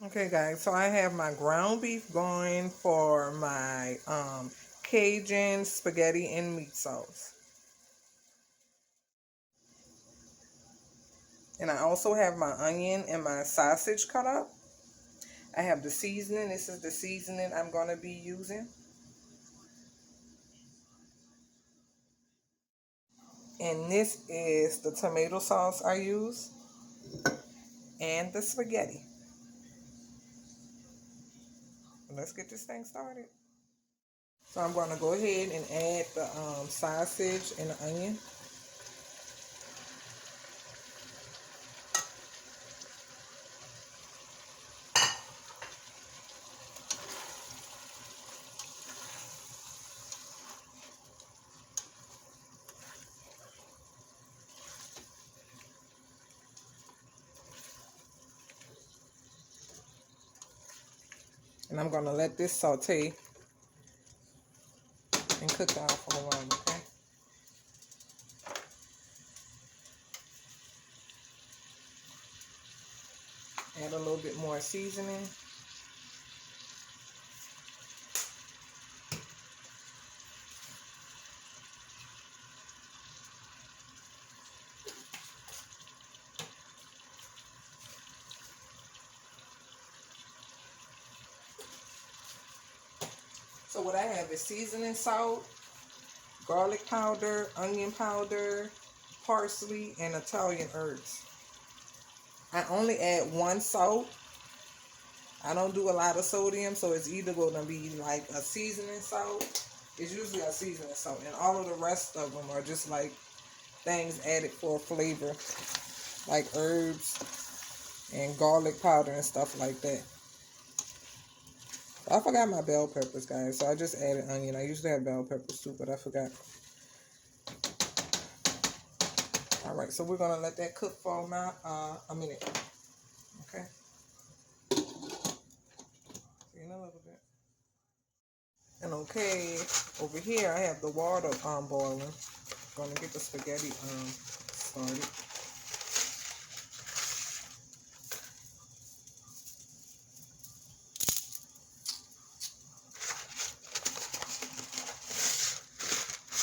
Okay, guys, so I have my ground beef going for my Cajun spaghetti and meat sauce. And I also have my onion and my sausage cut up. I have the seasoning. This is the seasoning I'm going to be using. And this is the tomato sauce I use and the spaghetti. Let's get this thing started. So I'm going to go ahead and add the sausage and the onion. And I'm going to let this saute and cook down for a while, okay? Add a little bit more seasoning. So what I have is seasoning salt, garlic powder, onion powder, parsley, and Italian herbs. I only add one salt. I don't do a lot of sodium, so it's either going to be like a seasoning salt. It's usually a seasoning salt, and all of the rest of them are just like things added for flavor, like herbs and garlic powder and stuff like that. I forgot my bell peppers, guys, so I just added onion. I usually have bell peppers too, but I forgot. All right, so we're gonna let that cook for a minute. Okay. See you in a little bit. And okay, over here I have the water boiling. Gonna get the spaghetti started.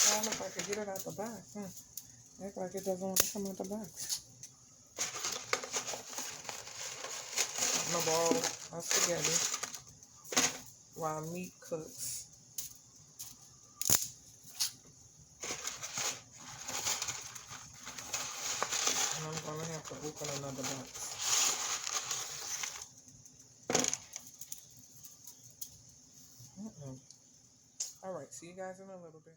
I don't know if I can get it out the box. Act like it doesn't want to come out the box. I'm gonna boil our spaghetti while meat cooks. And I'm gonna have to open another box. All right, see you guys in a little bit.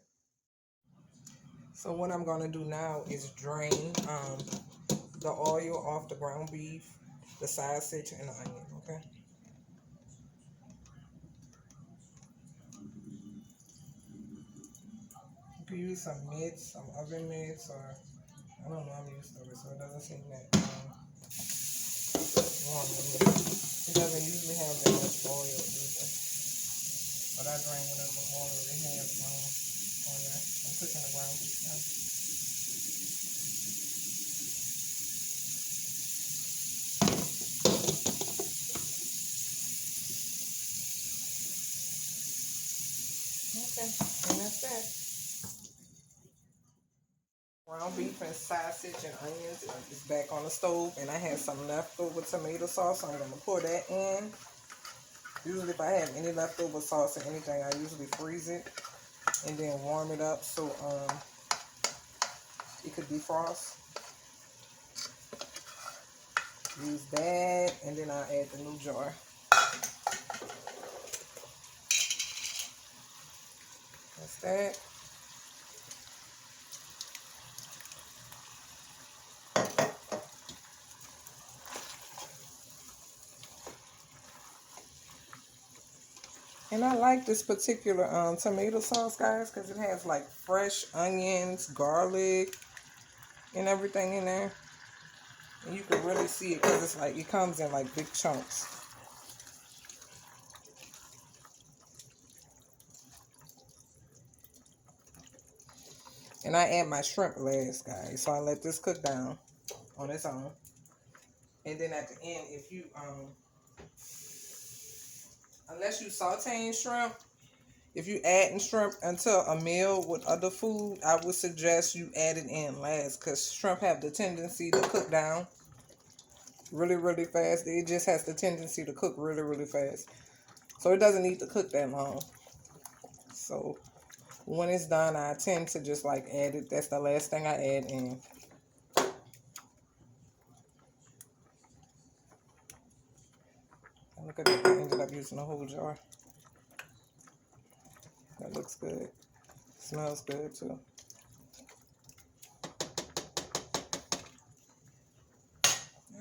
So what I'm gonna do now is drain the oil off the ground beef, the sausage, and the onion. Okay. You can use some mitts, some oven mitts, or I don't know. I'm used to it, so it doesn't seem that long. It doesn't usually have that much oil either. But I drain whatever oil they have on there. I'm cooking the ground beef now. Okay, and that's that. Ground beef and sausage and onions is back on the stove, and I had some leftover tomato sauce, so I'm gonna pour that in. Usually, if I have any leftover sauce or anything, I usually freeze it and then warm it up so it could defrost. Use that, and then I'll add the new jar. That's that. And I like this particular tomato sauce, guys, because it has like fresh onions, garlic, and everything in there. And you can really see it because it's like it comes in like big chunks. And I add my shrimp last, guys. So I let this cook down on its own. And then at the end, if you Unless you sauteing shrimp, if you adding shrimp into a meal with other food, I would suggest you add it in last because shrimp have the tendency to cook down really, really fast. It just has the tendency to cook really, really fast. So it doesn't need to cook that long. So when it's done, I tend to just like add it. That's the last thing I add in. And look at that. I ended up using a whole jar. That looks good. Smells good too.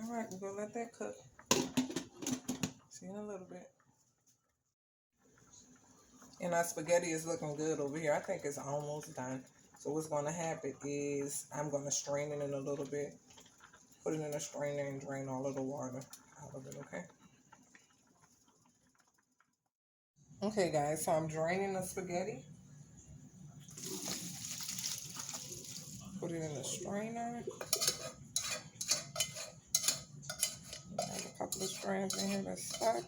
All right, we're gonna let that cook. See you in a little bit. And our spaghetti is looking good over here. I think it's almost done. So what's gonna happen is I'm gonna strain it in a little bit. Put it in a strainer and drain all of the water out of it, okay? Okay guys, so I'm draining the spaghetti. Put it in the strainer. I have a couple of strands in here that's stuck.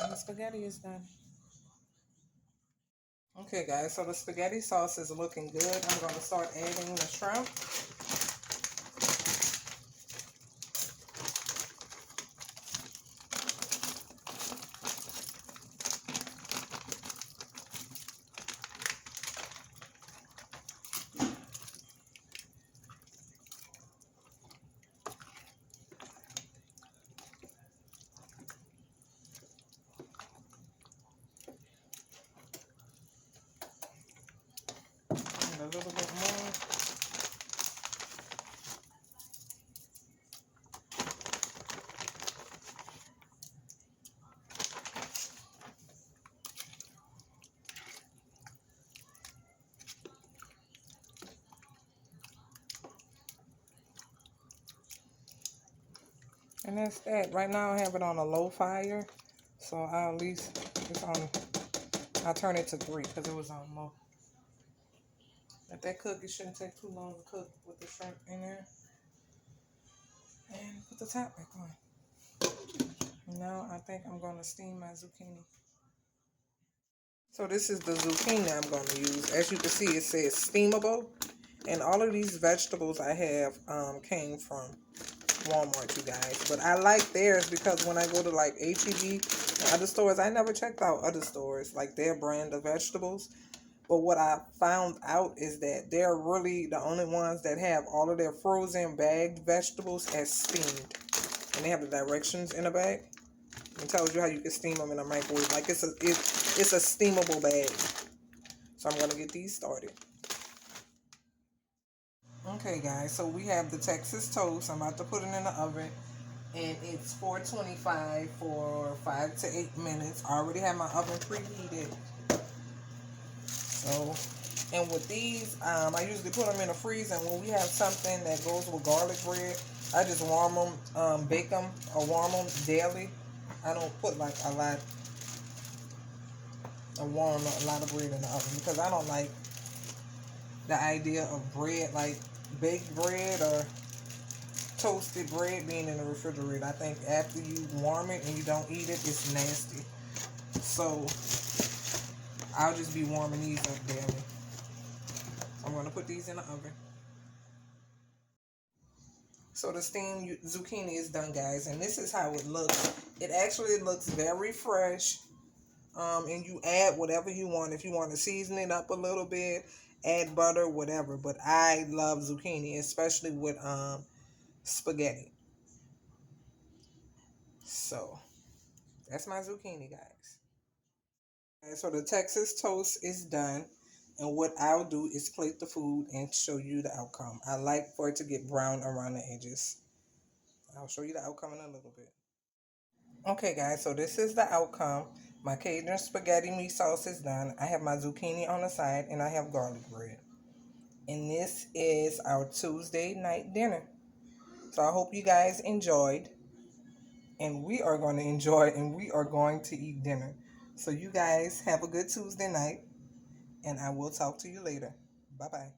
And the spaghetti is done. Okay guys, so the spaghetti sauce is looking good. I'm going to start adding the shrimp. And a little bit more. And that's that. Right now I have it on a low fire. So I'll at least, it's on, I'll turn it to 3 because it was on low. Let that cook. It shouldn't take too long to cook with the shrimp in there. And put the top back on. And now I think I'm going to steam my zucchini. So this is the zucchini I'm going to use. As you can see, it says steamable. And all of these vegetables I have came from Walmart, you guys. But I like theirs because when I go to like H-E-B and other stores, I never checked out other stores, like their brand of vegetables. But what I found out is that they're really the only ones that have all of their frozen bagged vegetables as steamed. And they have the directions in the bag. It tells you how you can steam them in a microwave. Like it's a steamable bag. So I'm going to get these started. Okay guys, so we have the Texas toast. I'm about to put it in the oven. And it's 425 for 5 to 8 minutes. I already have my oven preheated. So, and with these, I usually put them in the freezer. And when we have something that goes with garlic bread, I just warm them, bake them, or warm them daily. I don't put like a lot of bread in the oven because I don't like the idea of bread, like baked bread or toasted bread being in the refrigerator. I think after you warm it and you don't eat it, it's nasty. So I'll just be warming these up daily. I'm going to put these in the oven. So the steamed zucchini is done, guys, and this is how it looks. It actually looks very fresh. And you add whatever you want. If you want to season it up a little bit, add butter, whatever. But I love zucchini, especially with spaghetti. So that's my zucchini, guys. Okay, so the Texas toast is done. And what I'll do is plate the food and show you the outcome. I like for it to get brown around the edges. I'll show you the outcome in a little bit. Okay guys, so this is the outcome. My Cajun spaghetti meat sauce is done. I have my zucchini on the side and I have garlic bread. And this is our Tuesday night dinner. So I hope you guys enjoyed. And we are going to enjoy and we are going to eat dinner. So you guys have a good Tuesday night. And I will talk to you later. Bye-bye.